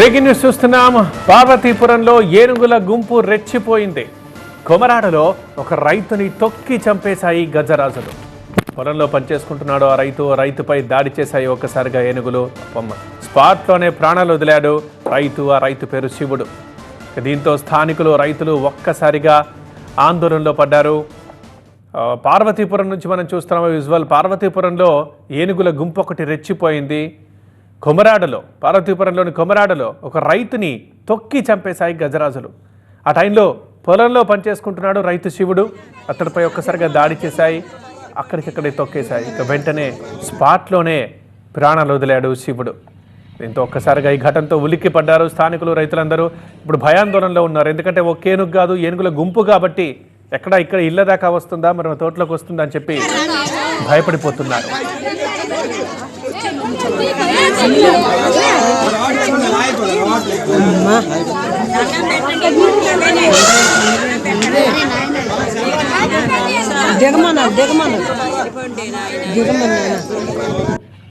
Breaking news చూస్తున్నాం. పార్వతీపురంలో ఏనుగుల గుంపు రెచ్చిపోయింది. కొమరాడలో ఒక రైతుని తొక్కి చంపేశాయి గజరాజులు. పొలంలో పనిచేసుకుంటున్నాడు ఆ రైతుపై దాడి చేశాయి ఒక్కసారిగా ఏనుగులు. స్పాట్లోనే ప్రాణాలు వదిలాడు రైతు. ఆ రైతు పేరు శివుడు. దీంతో స్థానికులు రైతులు ఒక్కసారిగా ఆందోళనలో పడ్డారు. పార్వతీపురం నుంచి మనం చూస్తున్నాం విజువల్. పార్వతీపురంలో ఏనుగుల గుంపు ఒకటి రెచ్చిపోయింది. పార్వతీపురంలోని కొమరాడలో ఒక రైతుని తొక్కి చంపేశాయి గజరాజులు. ఆ టైంలో పొలంలో పనిచేసుకుంటున్నాడు రైతు శివుడు. అతడిపై ఒక్కసారిగా దాడి చేశాయి, అక్కడికక్కడే తొక్కేశాయి. ఇక వెంటనే స్పాట్లోనే ప్రాణాలు వదిలాడు శివుడు. దీంతో ఒక్కసారిగా ఈ ఘటనతో ఉలిక్కి పడ్డారు స్థానికులు, రైతులందరూ. ఇప్పుడు భయాందోళనలో ఉన్నారు. ఎందుకంటే ఒక్క ఏనుగు కాదు, ఏనుగుల గుంపు కాబట్టి ఇక్కడ ఇళ్ళ దాకా వస్తుందా, మరి తోటలోకి వస్తుందా అని చెప్పి భయపడిపోతున్నారు. దిగమన్నా